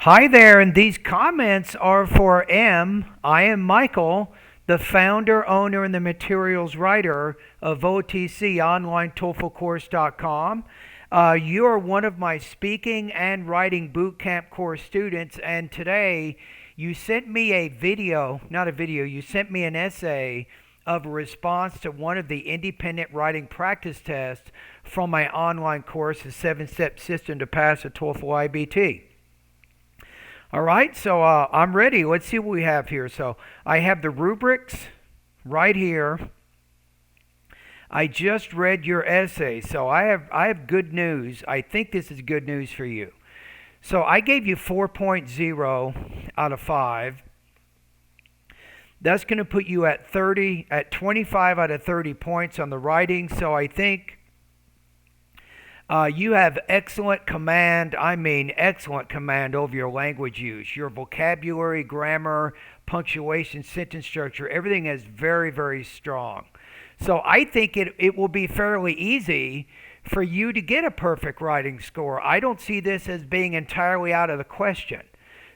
Hi there, and these comments are for M. I am Michael, the founder, owner, and the materials writer of OTC Online TOEFLcourse.com. You are one of my speaking and writing bootcamp course students, and today you sent me a video, not a video, you sent me an essay of a response to one of the independent writing practice tests from my online course, the 7-Step System to Pass a TOEFL IBT. All right, so I'm ready. Let's see what we have here. So I have the rubrics right here. I just read your essay, so I have good news. I think this is good news for you. So I gave you 4.0 out of 5. That's going to put you at 25 out of 30 points on the writing. So I think you have excellent command over your language use. Your vocabulary, grammar, punctuation, sentence structure, everything is very, very strong. So I think it will be fairly easy for you to get a perfect writing score. I don't see this as being entirely out of the question.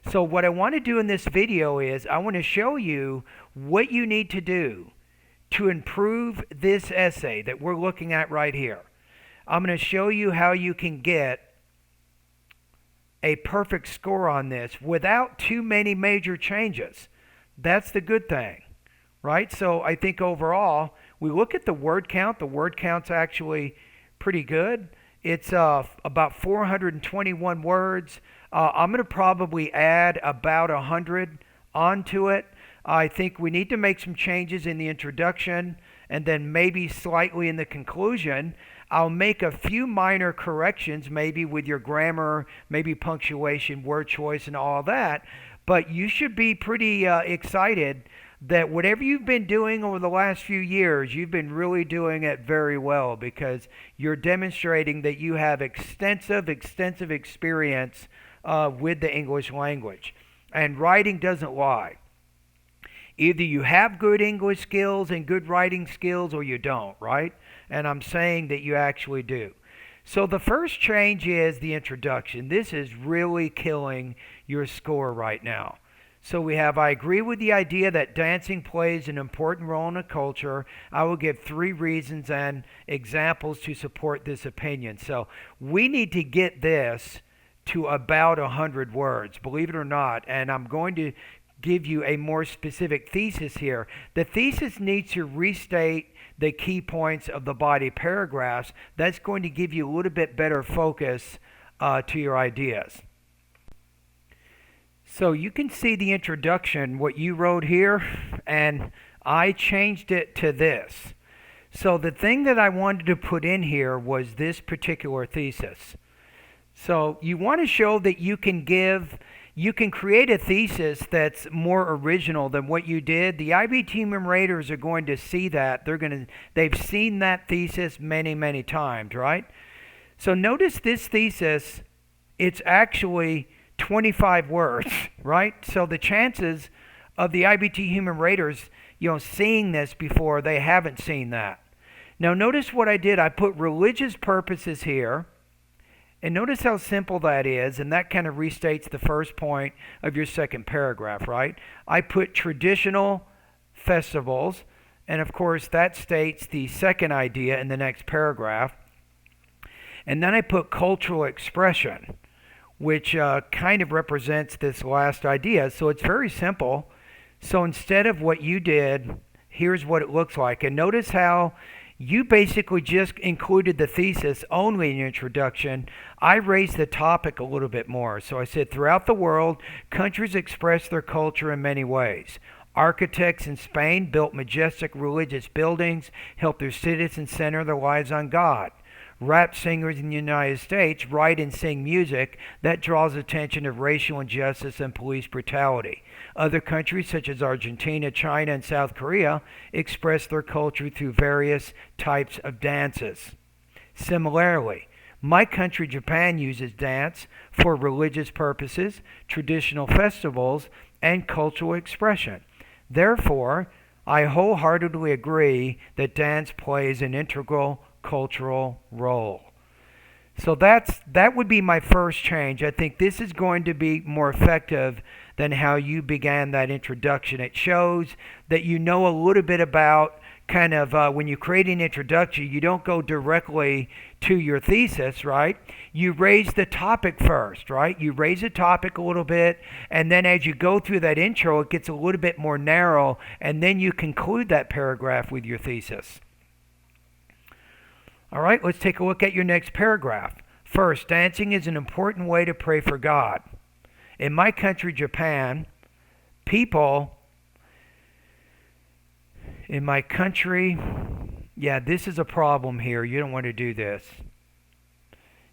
So what I want to do in this video is I want to show you what you need to do to improve this essay that we're looking at right here. I'm going to show you how you can get a perfect score on this without too many major changes. That's the good thing, right? So I think overall, we look at the word count. The word count's actually pretty good. It's about 421 words. I'm going to probably add about 100 onto it. I think we need to make some changes in the introduction and then maybe slightly in the conclusion. I'll make a few minor corrections, maybe with your grammar, maybe punctuation, word choice, and all that. But you should be pretty excited that whatever you've been doing over the last few years, you've been really doing it very well because you're demonstrating that you have extensive experience with the English language. And writing doesn't lie. Either you have good English skills and good writing skills or you don't, right? And I'm saying that you actually do. So the first change is the introduction. This is really killing your score right now. So we have, I agree with the idea that dancing plays an important role in a culture. I will give 3 reasons and examples to support this opinion. So we need to get this to about 100 words, believe it or not. And I'm going to give you a more specific thesis here. The thesis needs to restate the key points of the body paragraphs. That's going to give you a little bit better focus to your ideas. So you can see the introduction, what you wrote here, and I changed it to this. So the thing that I wanted to put in here was this particular thesis. So you want to show that you can create a thesis that's more original than what you did. The IB team and raters are going to see that. They've seen that thesis many, many times, right? So notice this thesis, it's actually 25 words, right? So the chances of the IBT human raters, seeing this before, they haven't seen that. Now notice what I did. I put religious purposes here. And notice how simple that is, and that kind of restates the first point of your second paragraph, right? I put traditional festivals, and of course that states the second idea in the next paragraph. And then I put cultural expression, which kind of represents this last idea. So it's very simple. So instead of what you did, here's what it looks like. And notice how you basically just included the thesis only in your introduction. I raised the topic a little bit more. So I said, throughout the world, countries express their culture in many ways. Architects in Spain built majestic religious buildings, helped their citizens center their lives on God. Rap singers in the United States write and sing music that draws attention to racial injustice and police brutality. Other countries such as Argentina, China, and South Korea express their culture through various types of dances. Similarly, my country, Japan, uses dance for religious purposes, traditional festivals, and cultural expression. Therefore, I wholeheartedly agree that dance plays an integral cultural role. So that would be my first change. I think this is going to be more effective than how you began that introduction. It shows that you know a little bit about kind of when you create an introduction, you don't go directly to your thesis, right? You raise the topic first, right? You raise the topic a little bit, and then as you go through that intro, it gets a little bit more narrow, and then you conclude that paragraph with your thesis. All right, let's take a look at your next paragraph. First, dancing is an important way to pray for God. In my country, Japan, people in my country, yeah, this is a problem here. You don't want to do this.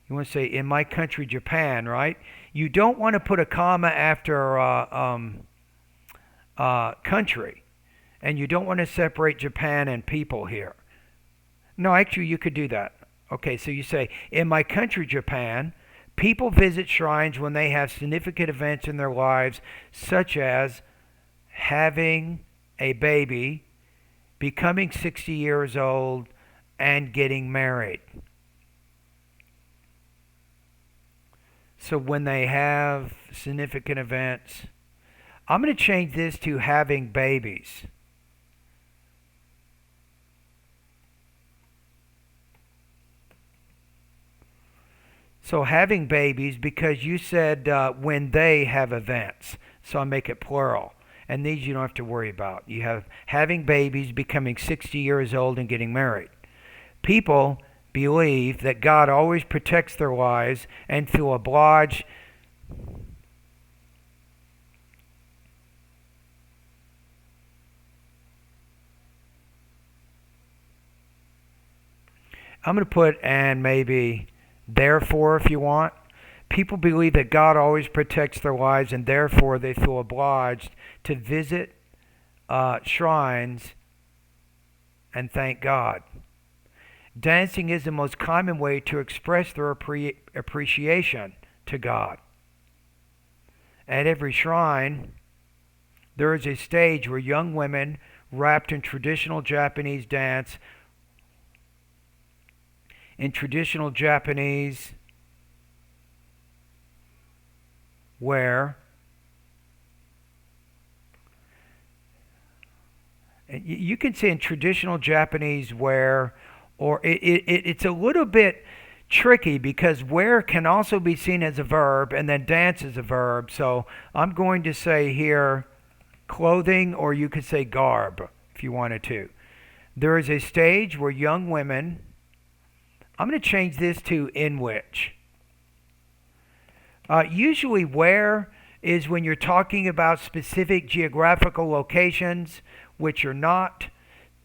You want to say, in my country, Japan, right? You don't want to put a comma after country. And you don't want to separate Japan and people here. No, actually, you could do that. Okay, so you say, in my country, Japan, people visit shrines when they have significant events in their lives, such as having a baby, becoming 60 years old, and getting married. So when they have significant events, I'm going to change this to having babies. So having babies, because you said when they have events, so I make it plural. And these you don't have to worry about. You have having babies, becoming 60 years old, and getting married. People believe that God always protects their wives and feel obliged. I'm going to put and maybe therefore if you want. People believe that God always protects their wives and therefore they feel obliged to visit shrines and thank God. Dancing is the most common way to express their appreciation to God. At every shrine, there is a stage where young women wrapped in traditional Japanese dance in traditional Japanese wear. You can say in traditional Japanese wear, or it's a little bit tricky because wear can also be seen as a verb and then dance as a verb. So I'm going to say here clothing, or you could say garb if you wanted to. There is a stage where young women, I'm going to change this to in which. Usually where is when you're talking about specific geographical locations, which are not.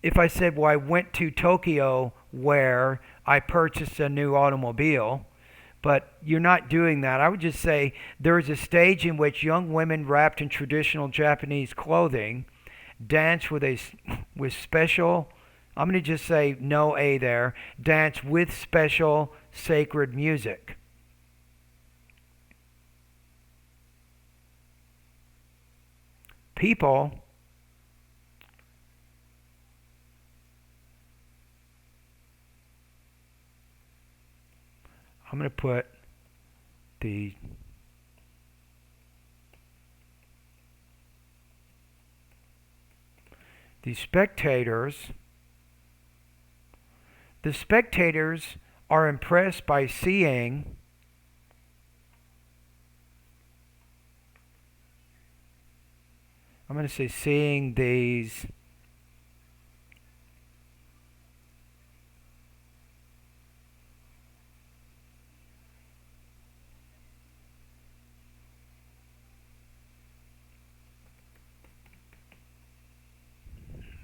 If I said, well, I went to Tokyo where I purchased a new automobile, but you're not doing that. I would just say there is a stage in which young women wrapped in traditional Japanese clothing dance with special, I'm going to just say no A there, dance with special sacred music. People I'm going to put the spectators. The spectators are impressed by seeing I'm going to say seeing these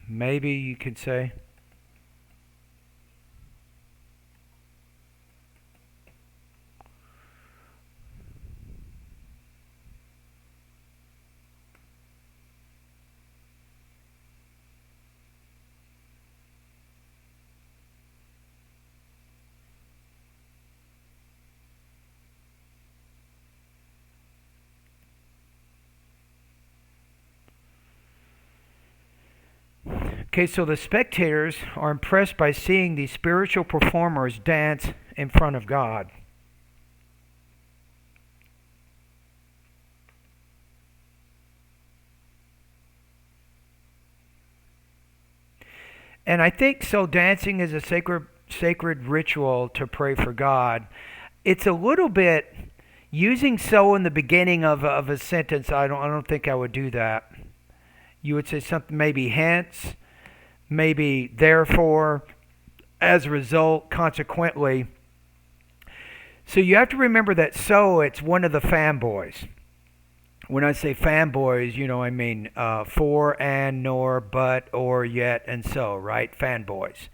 maybe you could say okay, so the spectators are impressed by seeing these spiritual performers dance in front of God. And I think so. Dancing is a sacred ritual to pray for God. It's a little bit using so in the beginning of a sentence. I don't think I would do that. You would say something maybe hence, maybe therefore, as a result, consequently. So you have to remember that so it's one of the fanboys. When I say fanboys, I mean for, and, nor, but, or, yet, and so, right? Fanboys.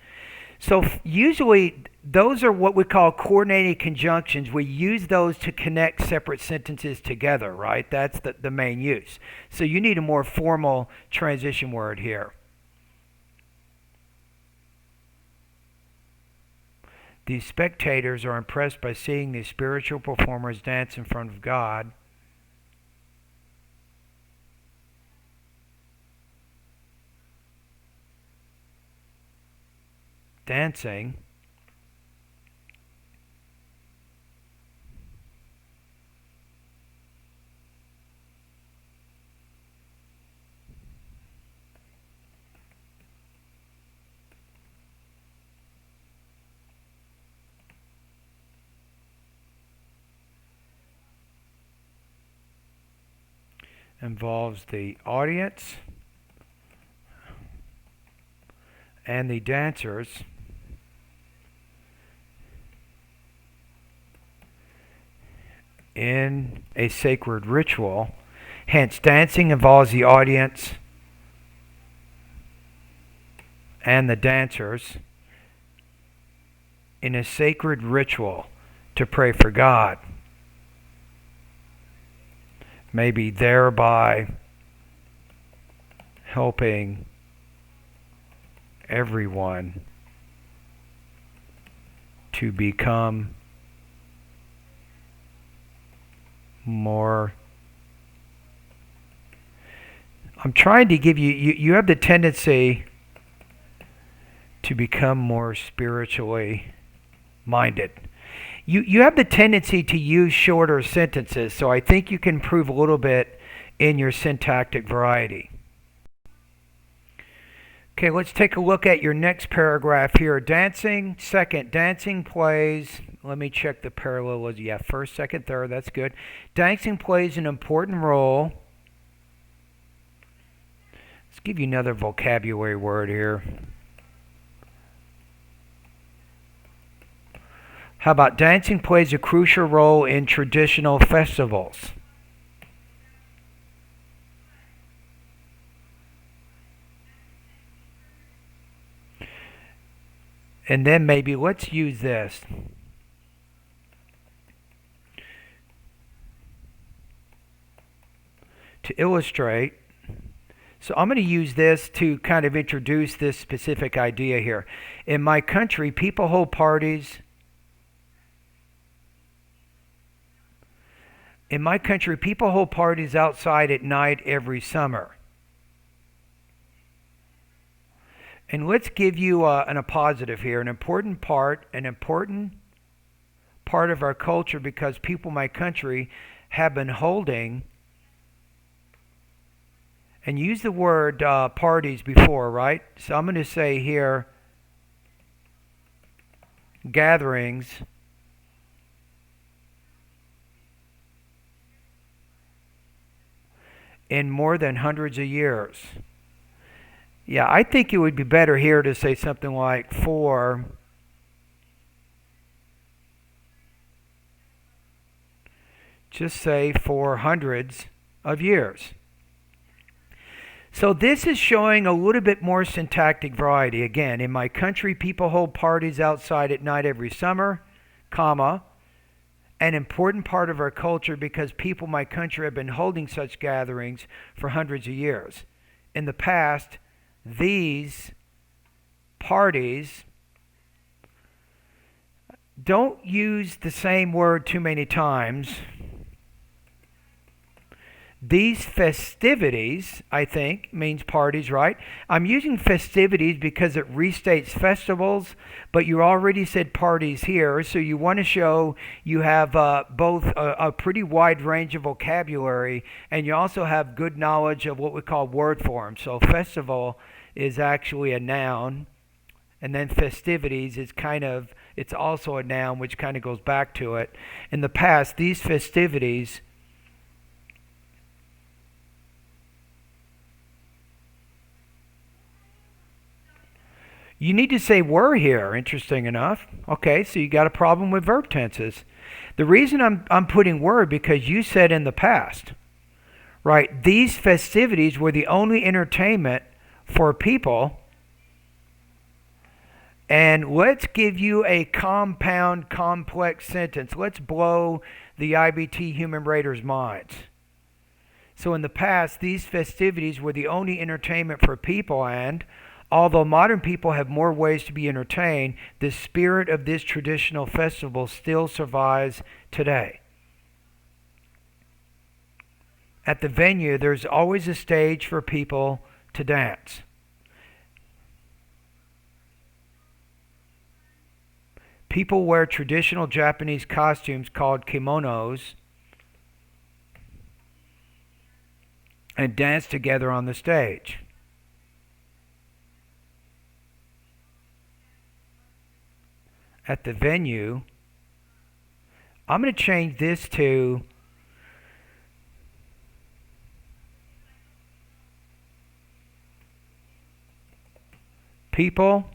So usually those are what we call coordinating conjunctions. We use those to connect separate sentences together, right? That's the main use. So you need a more formal transition word here. These spectators are impressed by seeing these spiritual performers dance in front of God. Dancing involves the audience and the dancers in a sacred ritual. Hence, dancing involves the audience and the dancers in a sacred ritual to pray for God. Maybe thereby helping everyone to become more. I'm trying to give you have the tendency to become more spiritually minded. You have the tendency to use shorter sentences, so I think you can improve a little bit in your syntactic variety. Okay, let's take a look at your next paragraph here. Dancing, second, dancing plays, let me check the parallelism. Yeah, first, second, third, that's good. Dancing plays an important role. Let's give you another vocabulary word here. How about dancing plays a crucial role in traditional festivals? And then maybe let's use this. To illustrate. So I'm going to use this to kind of introduce this specific idea here. In my country, people hold parties. In my country, people hold parties outside at night every summer. And let's give you a positive here. An important part of our culture, because people in my country have been holding, and use the word parties before, right? So I'm going to say here, gatherings in more than hundreds of years. Yeah, I think it would be better here to say something like for just say for hundreds of years. So this is showing a little bit more syntactic variety. Again, in my country, people hold parties outside at night every summer, comma, an important part of our culture because people in my country have been holding such gatherings for hundreds of years. In the past, these parties, don't use the same word too many times. These festivities, I think, means parties, right? I'm using festivities because it restates festivals, but you already said parties here, so you want to show you have both a pretty wide range of vocabulary, and you also have good knowledge of what we call word forms. So festival is actually a noun, And then festivities is it's also a noun which kind of goes back to it. In the past, these festivities you need to say were here, interesting enough. Okay, so you got a problem with verb tenses. The reason I'm putting were because you said in the past, right? These festivities were the only entertainment for people. And let's give you a compound, complex sentence. Let's blow the IBT human raiders' minds. So in the past, these festivities were the only entertainment for people, and although modern people have more ways to be entertained, the spirit of this traditional festival still survives today. At the venue, there's always a stage for people to dance. People wear traditional Japanese costumes called kimonos and dance together on the stage. At the venue, I'm going to change this to people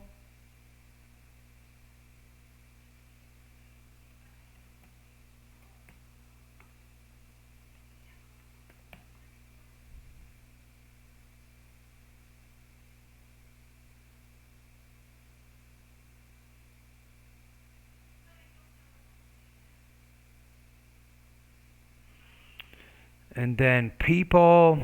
and then people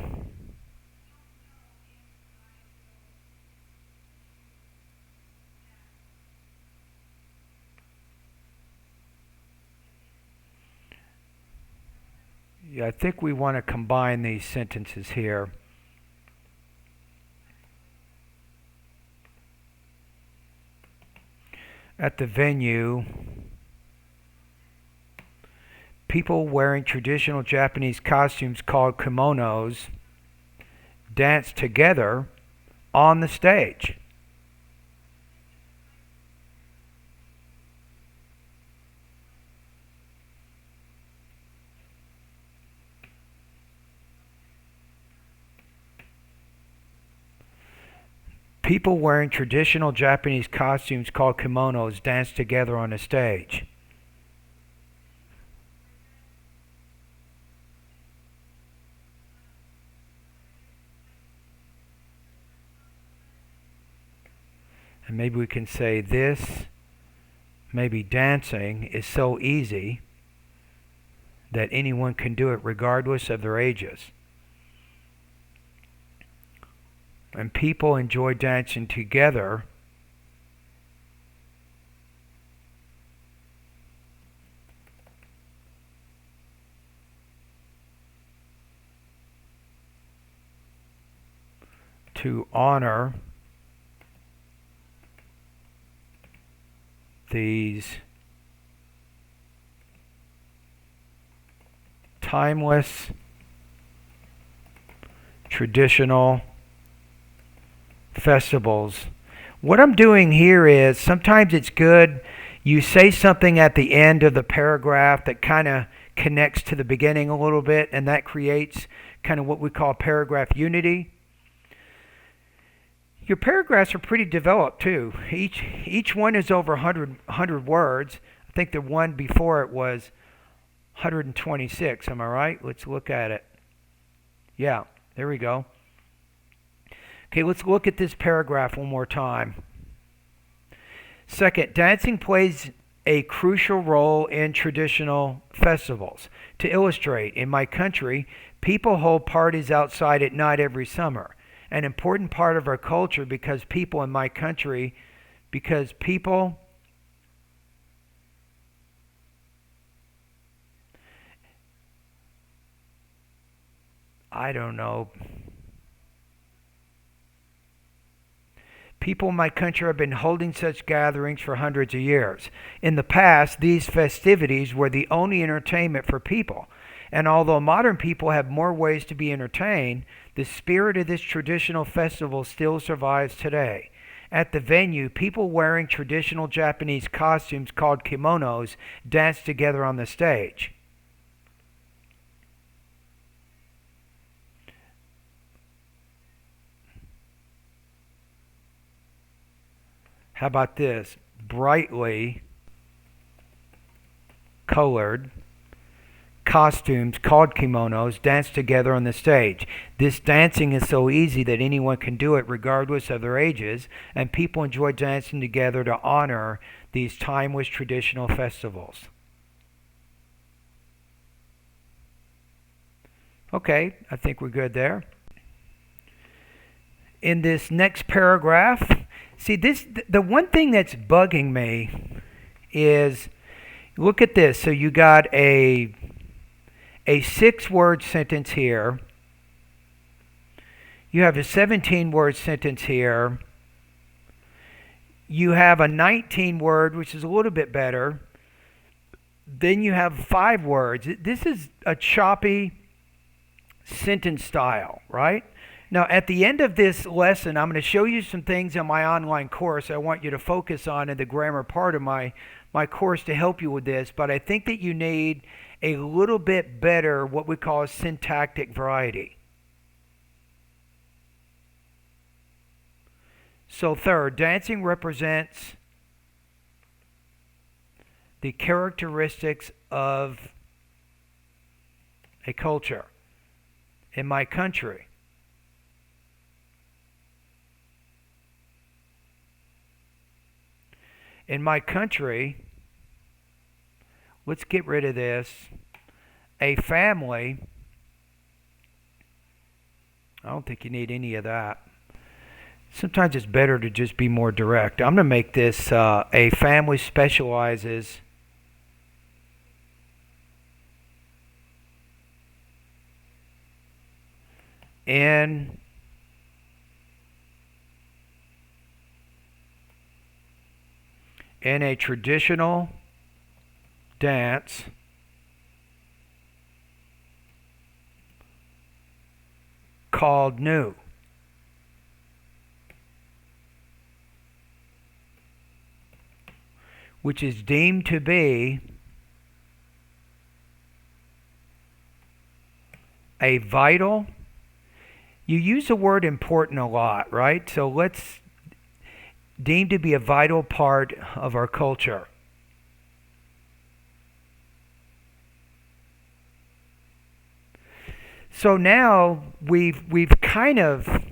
I think we want to combine these sentences here. At the venue, people wearing traditional Japanese costumes called kimonos dance together on the stage. People wearing traditional Japanese costumes called kimonos dance together on a stage. And maybe we can say this, maybe dancing is so easy that anyone can do it regardless of their ages. And people enjoy dancing together to honor these timeless, traditional festivals. What I'm doing here is sometimes it's good you say something at the end of the paragraph that kind of connects to the beginning a little bit, and that creates kind of what we call paragraph unity. Your paragraphs are pretty developed too. Each one is over 100 words. I think the one before it was 126. Am I right? Let's look at it. Yeah, there we go. Okay, let's look at this paragraph one more time. Second, dancing plays a crucial role in traditional festivals. To illustrate, in my country, people hold parties outside at night every summer. An important part of our culture because people in my country, I don't know. People in my country have been holding such gatherings for hundreds of years. In the past, these festivities were the only entertainment for people. And although modern people have more ways to be entertained, the spirit of this traditional festival still survives today. At the venue, people wearing traditional Japanese costumes called kimonos dance together on the stage. How about this? Brightly colored costumes called kimonos dance together on the stage. This dancing is so easy that anyone can do it regardless of their ages, and people enjoy dancing together to honor these timeless traditional festivals. Okay, I think we're good there. In this next paragraph, see this, the one thing that's bugging me is, look at this. So you got a 6-word sentence here. You have a 17-word sentence here. You have a 19-word, which is a little bit better. Then you have 5 words. This is a choppy sentence style, right? Now, at the end of this lesson, I'm going to show you some things in my online course I want you to focus on in the grammar part of my course to help you with this, but I think that you need a little bit better what we call a syntactic variety. So third, dancing represents the characteristics of a culture. In my country, let's get rid of this. A family, I don't think you need any of that. Sometimes it's better to just be more direct. I'm going to make this a family specializes in a traditional dance called new. Which is deemed to be a vital. You use the word important a lot, right? So let's deemed to be a vital part of our culture. So now we've kind of,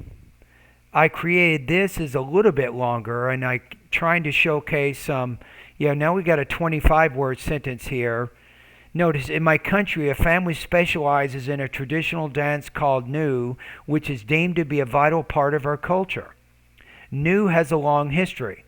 I created this as a little bit longer, and I trying to showcase some. Now we got a 25-word sentence here. Notice, in my country, a family specializes in a traditional dance called new, which is deemed to be a vital part of our culture. New has a long history.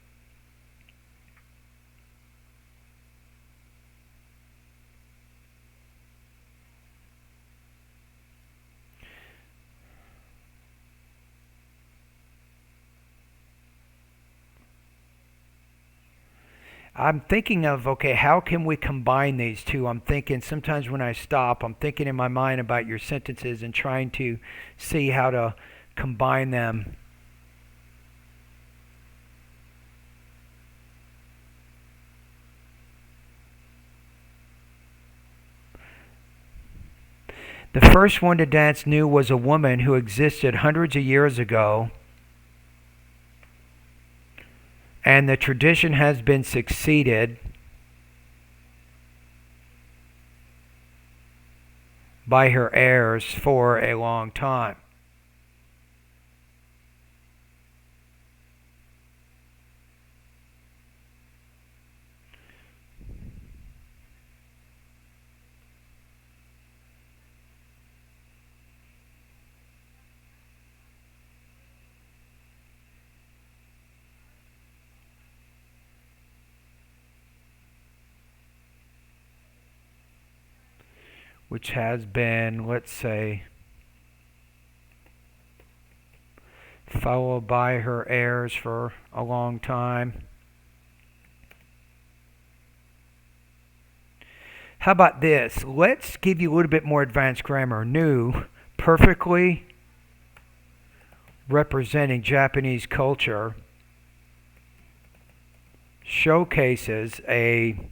I'm thinking of, okay, how can we combine these two? I'm thinking sometimes when I stop, I'm thinking in my mind about your sentences and trying to see how to combine them. The first one to dance new was a woman who existed hundreds of years ago, and the tradition has been succeeded by her heirs for a long time. Which has been, let's say, followed by her heirs for a long time. How about this? Let's give you a little bit more advanced grammar. New, perfectly representing Japanese culture. showcases a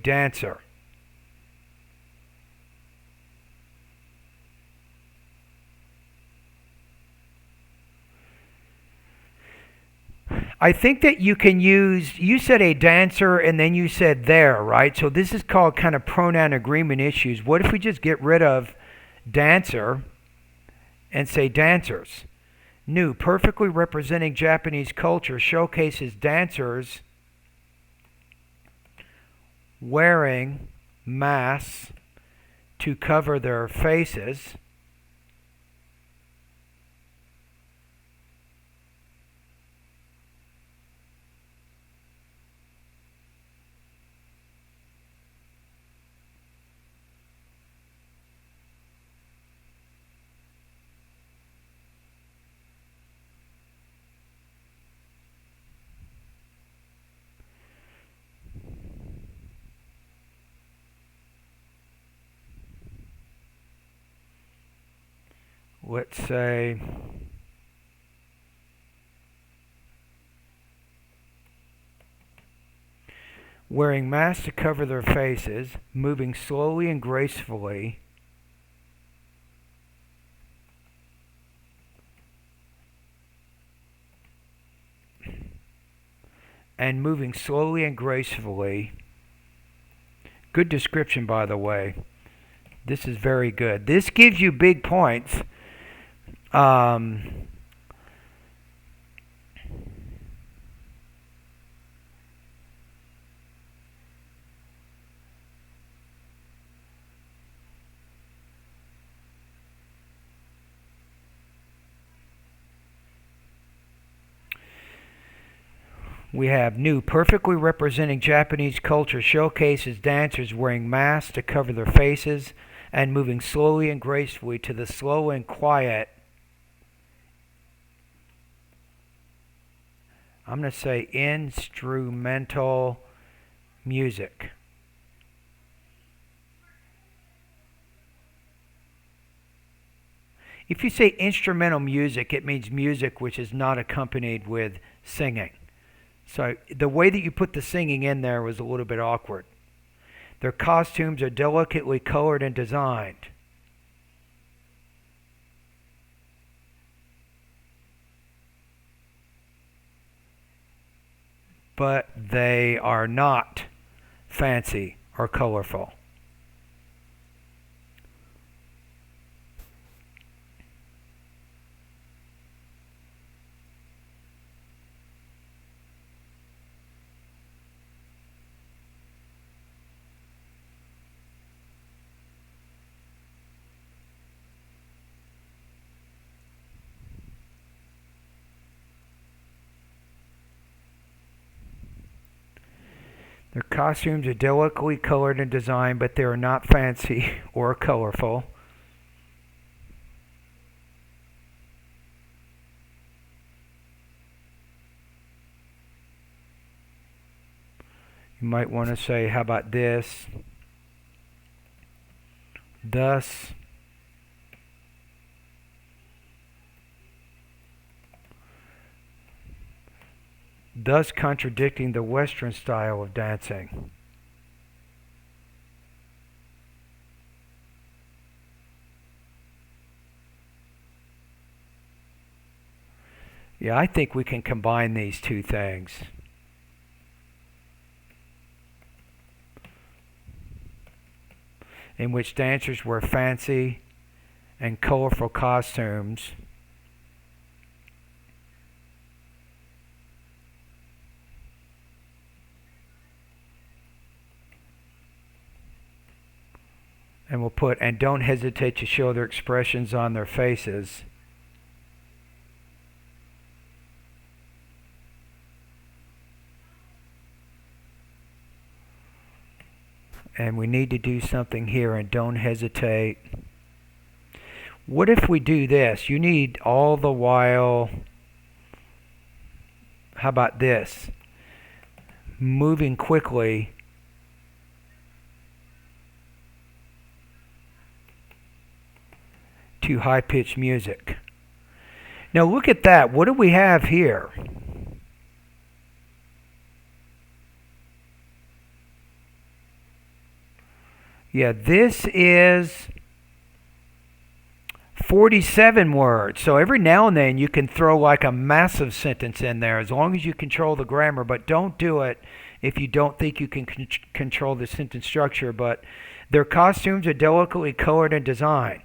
dancer. I think that you can use, you said a dancer and then you said there, right? So this is called kind of pronoun agreement issues. What if we just get rid of dancer and say dancers? New, perfectly representing Japanese culture, showcases dancers wearing masks to cover their faces. Let's say wearing masks to cover their faces, moving slowly and gracefully and moving slowly and gracefully. Good description, by the way. This is very good. This gives you big points. We have new, perfectly representing Japanese culture, showcases dancers wearing masks to cover their faces and moving slowly and gracefully to the slow and quiet, I'm going to say instrumental music. If you say instrumental music, it means music which is not accompanied with singing. So the way that you put the singing in there was a little bit awkward. Their costumes are delicately colored and designed. But they are not fancy or colorful. Their costumes are delicately colored and designed, but they are not fancy or colorful. You might want to say, how about this? Thus, contradicting the Western style of dancing. Yeah, I think we can combine these two things. In which dancers wear fancy and colorful costumes. And we'll put, and don't hesitate to show their expressions on their faces. And we need to do something here, and don't hesitate. What if we do this? You need all the while, how about this? Moving quickly to high-pitched music. Now look at that. What do we have here? Yeah, this is 47 words. So every now and then you can throw like a massive sentence in there as long as you control the grammar, but don't do it if you don't think you can control the sentence structure. But their costumes are delicately colored and designed,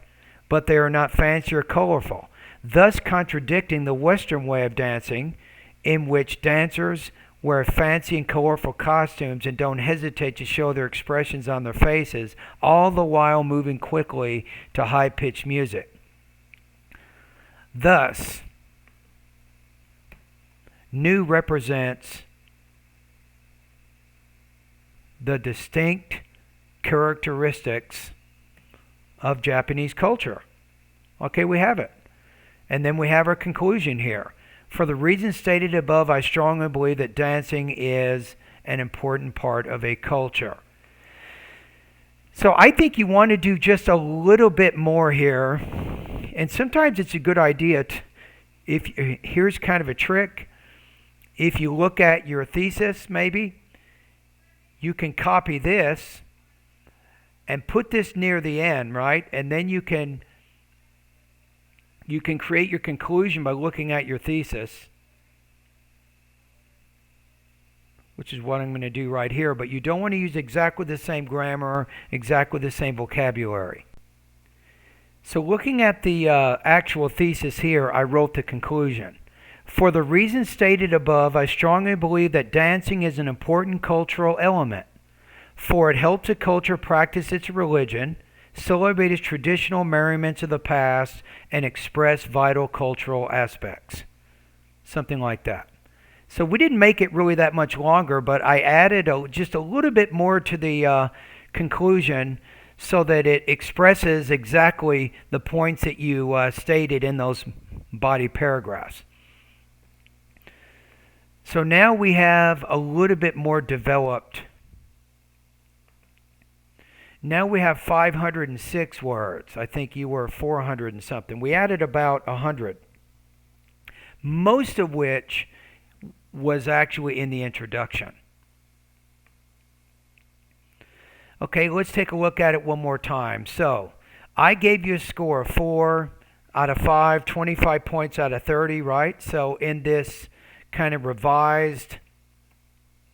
but they are not fancy or colorful, thus contradicting the Western way of dancing, in which dancers wear fancy and colorful costumes and don't hesitate to show their expressions on their faces, all the while moving quickly to high-pitched music. Thus, new represents the distinct characteristics of Japanese culture. Okay, we have it. And then we have our conclusion here. For the reasons stated above, I strongly believe that dancing is an important part of a culture. So I think you want to do just a little bit more here. And sometimes it's a good idea here's kind of a trick. If you look at your thesis, maybe, you can copy this and put this near the end, right? And then you can create your conclusion by looking at your thesis, which is what I'm going to do right here. But you don't want to use exactly the same grammar, exactly the same vocabulary. So looking at the actual thesis here, I wrote the conclusion. For the reasons stated above, I strongly believe that dancing is an important cultural element, for it helps a culture practice its religion, celebrate its traditional merriments of the past, and express vital cultural aspects. Something like that. So we didn't make it really that much longer, but I added just a little bit more to the conclusion so that it expresses exactly the points that you stated in those body paragraphs. So now we have a little bit more developed. Now we have 506 words. I think you were 400 and something. We added about 100, most of which was actually in the introduction. Okay, let's take a look at it one more time. So I gave you a score of 4 out of 5, 25 points out of 30, right? So in this kind of revised,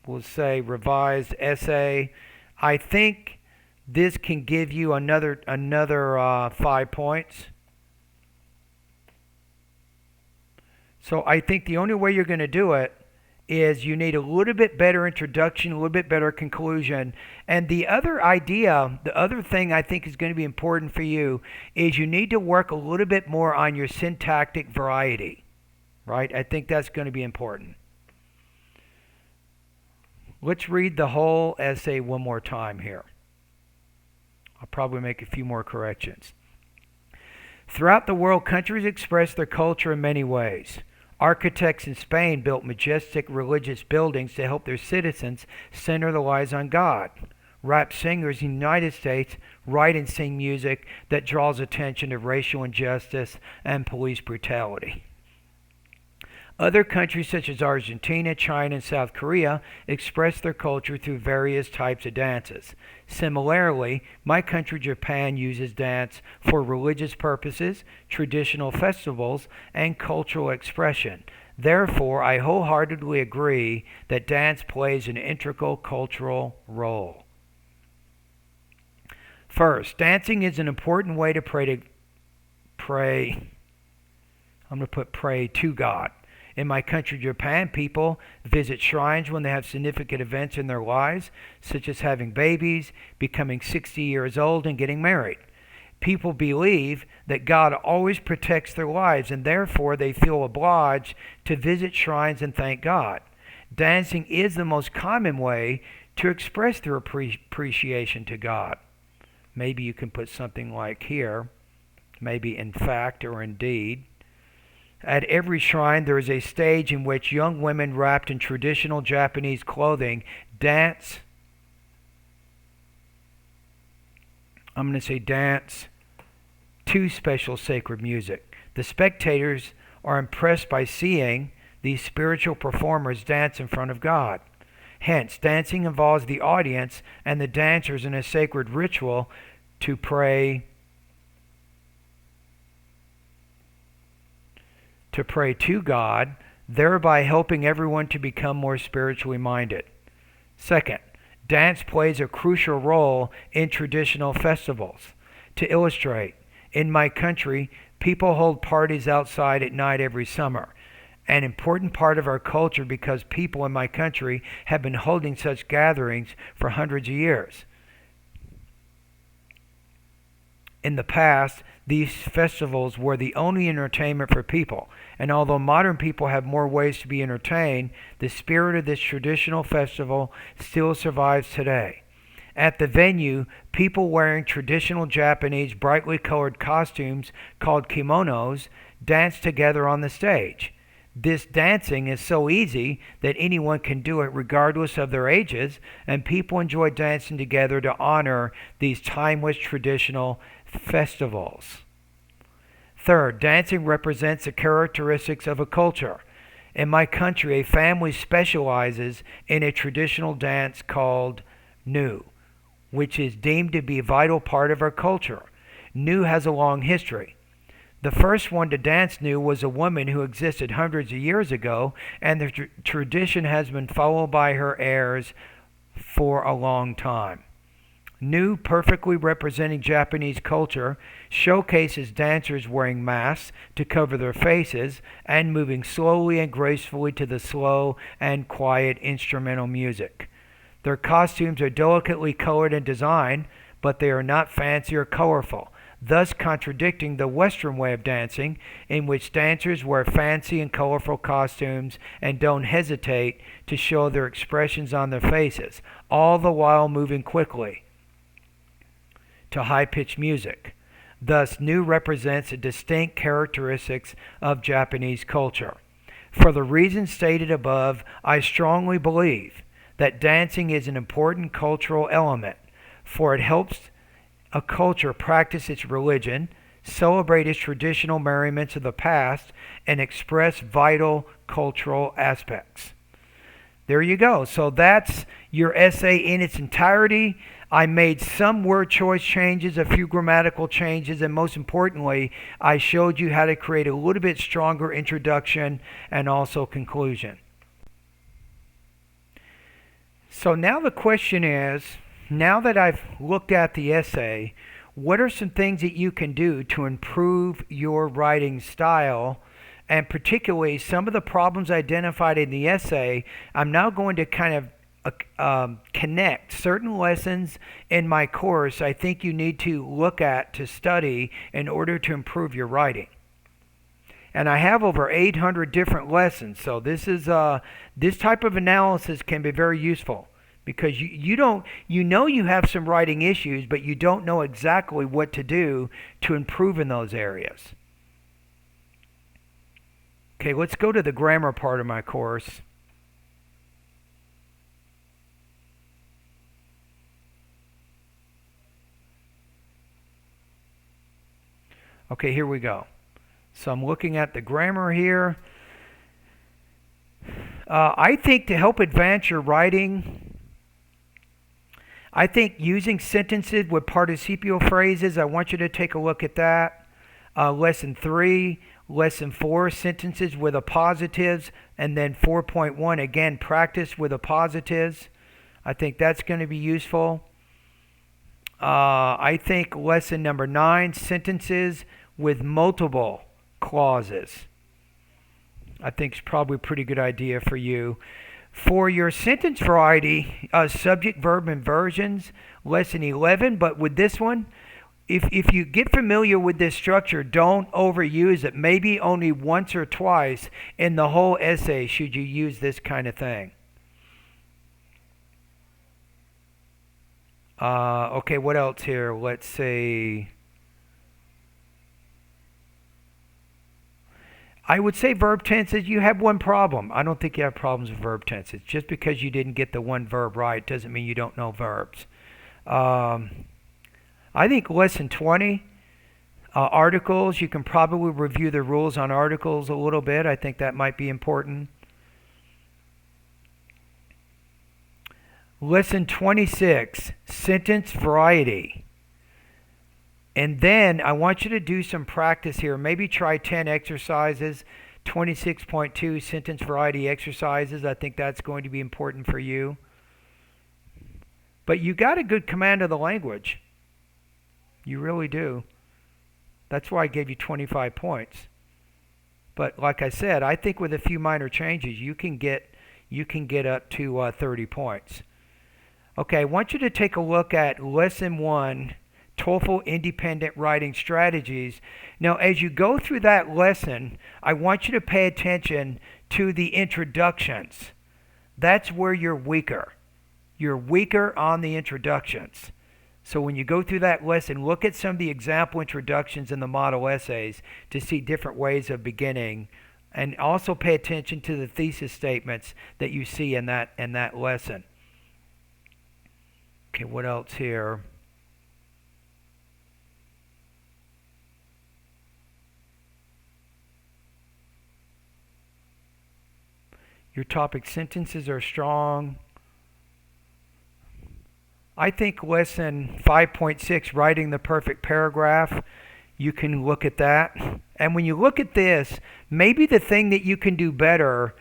we'll say revised essay, I think this can give you another 5 points. So I think the only way you're going to do it is you need a little bit better introduction, a little bit better conclusion. And the other idea, the other thing I think is going to be important for you is you need to work a little bit more on your syntactic variety, right? I think that's going to be important. Let's read the whole essay one more time here. I'll probably make a few more corrections. Throughout the world, countries express their culture in many ways. Architects in Spain built majestic religious buildings to help their citizens center their lives on God. Rap singers in the United States write and sing music that draws attention to racial injustice and police brutality. Other countries such as Argentina, China, and South Korea express their culture through various types of dances. Similarly, my country, Japan, uses dance for religious purposes, traditional festivals, and cultural expression. Therefore, I wholeheartedly agree that dance plays an integral cultural role. First, dancing is an important way to pray. I'm going to put pray to God. In my country, Japan, people visit shrines when they have significant events in their lives, such as having babies, becoming 60 years old, and getting married. People believe that God always protects their lives, and therefore they feel obliged to visit shrines and thank God. Dancing is the most common way to express their appreciation to God. Maybe you can put something like here, maybe in fact or indeed. At every shrine, there is a stage in which young women wrapped in traditional Japanese clothing dance. I'm going to say dance to special sacred music. The spectators are impressed by seeing these spiritual performers dance in front of God. Hence, dancing involves the audience and the dancers in a sacred ritual to pray to God, thereby helping everyone to become more spiritually minded. Second, dance plays a crucial role in traditional festivals. To illustrate, in my country, people hold parties outside at night every summer. An important part of our culture because people in my country have been holding such gatherings for hundreds of years. In the past, these festivals were the only entertainment for people, and although modern people have more ways to be entertained, the spirit of this traditional festival still survives today. At the venue, people wearing traditional Japanese brightly colored costumes called kimonos dance together on the stage. This dancing is so easy that anyone can do it regardless of their ages, and people enjoy dancing together to honor these timeless traditional festivals. Third, dancing represents the characteristics of a culture. In my country, a family specializes in a traditional dance called New, which is deemed to be a vital part of our culture. New has a long history. The first one to dance New was a woman who existed hundreds of years ago, and the tradition has been followed by her heirs for a long time. New, perfectly representing Japanese culture, showcases dancers wearing masks to cover their faces and moving slowly and gracefully to the slow and quiet instrumental music. Their costumes are delicately colored and designed, but they are not fancy or colorful, thus contradicting the Western way of dancing, in which dancers wear fancy and colorful costumes and don't hesitate to show their expressions on their faces, all the while moving quickly to high-pitched music. Thus, New represents the distinct characteristics of Japanese culture. For the reasons stated above, I strongly believe that dancing is an important cultural element, for it helps a culture practice its religion, celebrate its traditional merriments of the past, and express vital cultural aspects. There you go. So that's your essay in its entirety. I made some word choice changes, a few grammatical changes, and most importantly, I showed you how to create a little bit stronger introduction and also conclusion. So now the question is, now that I've looked at the essay, what are some things that you can do to improve your writing style? And particularly some of the problems identified in the essay, I'm now going to kind of connect certain lessons in my course I think you need to look at to study in order to improve your writing. And I have over 800 different lessons, so this type of analysis can be very useful because you know you have some writing issues, but you don't know exactly what to do to improve in those areas. Okay, let's go to the grammar part of my course. Okay, here we go. So I'm looking at the grammar here. I think to help advance your writing, I think using sentences with participial phrases, I want you to take a look at that. Lesson 3, Lesson 4, sentences with appositives, and then 4.1, again, practice with appositives. I think that's going to be useful. I think lesson number 9, sentences with multiple clauses. I think it's probably a pretty good idea for you. For your sentence variety, subject, verb, inversions, lesson 11, but with this one, if you get familiar with this structure, don't overuse it. Maybe only once or twice in the whole essay should you use this kind of thing. Okay, what else here? Let's see. I would say verb tenses, you have one problem. I don't think you have problems with verb tenses. Just because you didn't get the one verb right doesn't mean you don't know verbs. I think lesson 20, articles, you can probably review the rules on articles a little bit. I think that might be important. Lesson 26, sentence variety. And then I want you to do some practice here. Maybe try 10 exercises, 26.2 sentence variety exercises. I think that's going to be important for you. But you got a good command of the language. You really do. That's why I gave you 25 points. But like I said, I think with a few minor changes, you can get up to 30 points. Okay, I want you to take a look at Lesson 1, Toefl Independent Writing Strategies. Now, as you go through that lesson, I want you to pay attention to the introductions. That's where you're weaker. You're weaker on the introductions. So when you go through that lesson, look at some of the example introductions in the model essays to see different ways of beginning. And also pay attention to the thesis statements that you see in that lesson. Okay, what else here? Your topic sentences are strong. I think lesson 5.6, writing the perfect paragraph, you can look at that. And when you look at this, maybe the thing that you can do better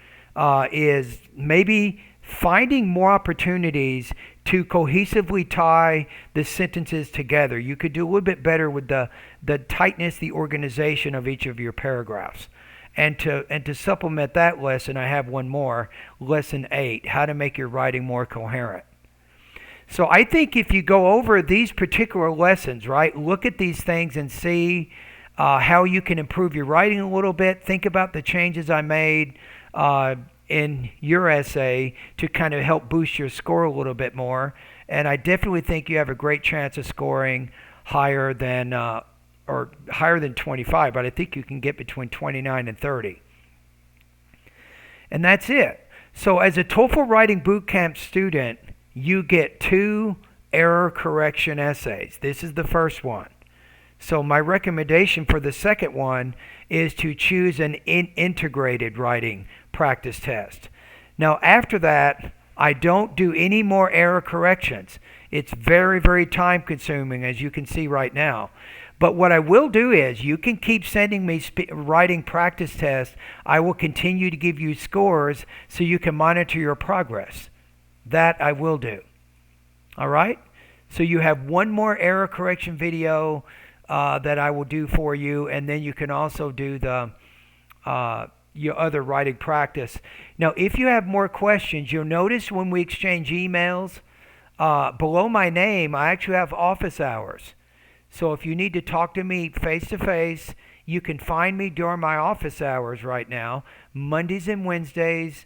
is maybe finding more opportunities to cohesively tie the sentences together. You could do a little bit better with the tightness, the organization of each of your paragraphs. And to supplement that lesson, I have one more, lesson 8, how to make your writing more coherent. So I think if you go over these particular lessons, right, look at these things and see how you can improve your writing a little bit. Think about the changes I made in your essay to kind of help boost your score a little bit more. And I definitely think you have a great chance of scoring higher than 25, but I think you can get between 29 and 30. And that's it. So as a TOEFL Writing Bootcamp student, you get 2 error correction essays. This is the first one. So my recommendation for the second one is to choose an integrated writing practice test. Now after that, I don't do any more error corrections. It's very, very time consuming, as you can see right now. But what I will do is you can keep sending me writing practice tests. I will continue to give you scores so you can monitor your progress. That I will do. All right? So you have one more error correction video that I will do for you, and then you can also do the your other writing practice. Now, if you have more questions, you'll notice when we exchange emails, below my name, I actually have office hours. So if you need to talk to me face-to-face, you can find me during my office hours right now, Mondays and Wednesdays.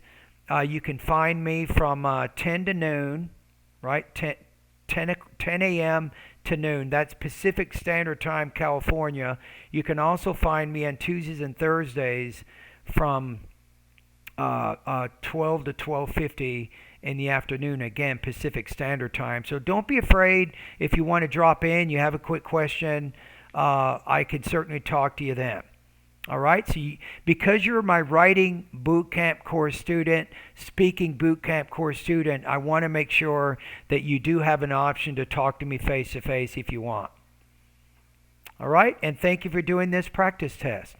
You can find me from 10 to noon, right? 10 a.m. to noon. That's Pacific Standard Time, California. You can also find me on Tuesdays and Thursdays from 12 to 12:50 in the afternoon, again, Pacific Standard Time. So don't be afraid if you want to drop in, you have a quick question, I can certainly talk to you then. All right, so because you're my writing bootcamp course student, speaking bootcamp course student, I want to make sure that you do have an option to talk to me face-to-face if you want. All right, and thank you for doing this practice test.